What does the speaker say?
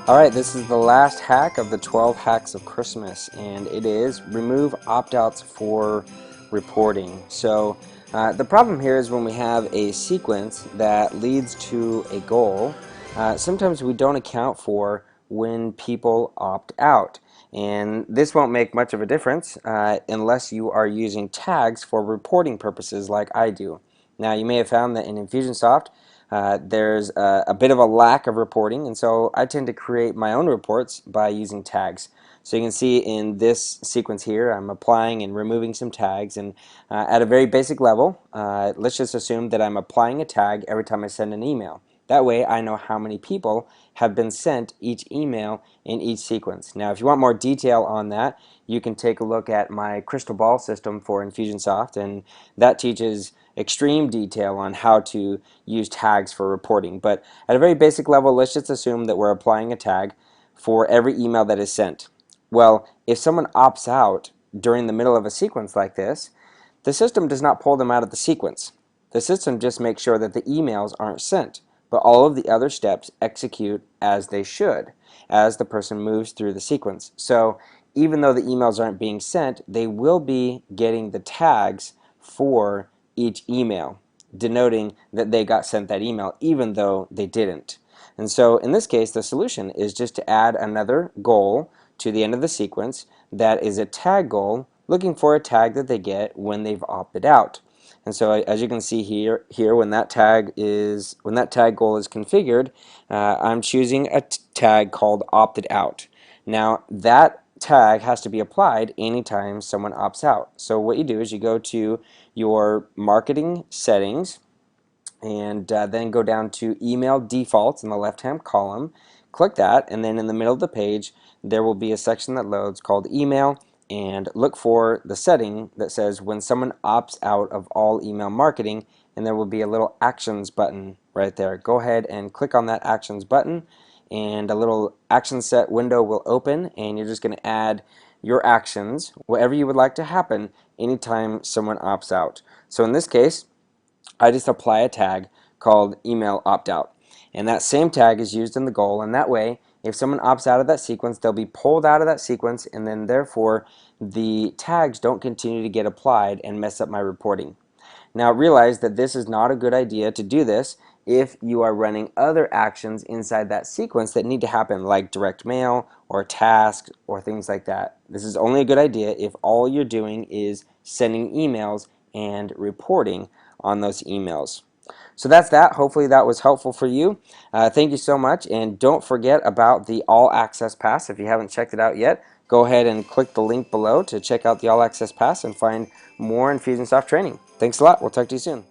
Alright, this is the last hack of the 12 hacks of Christmas, and it is remove opt-outs for reporting. So the problem here is when we have a sequence that leads to a goal, sometimes we don't account for when people opt out. And this won't make much of a difference unless you are using tags for reporting purposes like I do. Now, you may have found that in Infusionsoft, there's a bit of a lack of reporting, and so I tend to create my own reports by using tags. So you can see in this sequence here, I'm applying and removing some tags, and at a very basic level, let's just assume that I'm applying a tag every time I send an email. That way I know how many people have been sent each email in each sequence. Now, if you want more detail on that, you can take a look at my crystal ball system for Infusionsoft, and that teaches extreme detail on how to use tags for reporting. But at a very basic level, let's just assume that we're applying a tag for every email that is sent. Well, if someone opts out during the middle of a sequence like this, the system does not pull them out of the sequence. The system just makes sure that the emails aren't sent, but all of the other steps execute as they should as the person moves through the sequence. So even though the emails aren't being sent, they will be getting the tags for each email, denoting that they got sent that email even though they didn't. And so in this case, the solution is just to add another goal to the end of the sequence that is a tag goal, looking for a tag that they get when they've opted out. And so as you can see here when that tag goal is configured, I'm choosing a tag called opted out. Now that tag has to be applied anytime someone opts out. So what you do is you go to your marketing settings and then go down to email defaults in the left hand column. Click that, and then in the middle of the page there will be a section that loads called email, and look for the setting that says when someone opts out of all email marketing, and there will be a little actions button right there. Go ahead and click on that actions button, and a little action set window will open, and you're just going to add your actions, whatever you would like to happen anytime someone opts out. So in this case, I just apply a tag called email opt out, and that same tag is used in the goal, and that way if someone opts out of that sequence, they'll be pulled out of that sequence, and then therefore the tags don't continue to get applied and mess up my reporting. Now realize that this is not a good idea to do this if you are running other actions inside that sequence that need to happen, like direct mail or tasks or things like that. This is only a good idea if all you're doing is sending emails and reporting on those emails. So that's that. Hopefully that was helpful for you. Thank you so much, and don't forget about the All Access Pass. If you haven't checked it out yet, go ahead and click the link below to check out the All Access Pass and find more Infusionsoft training. Thanks a lot. We'll talk to you soon.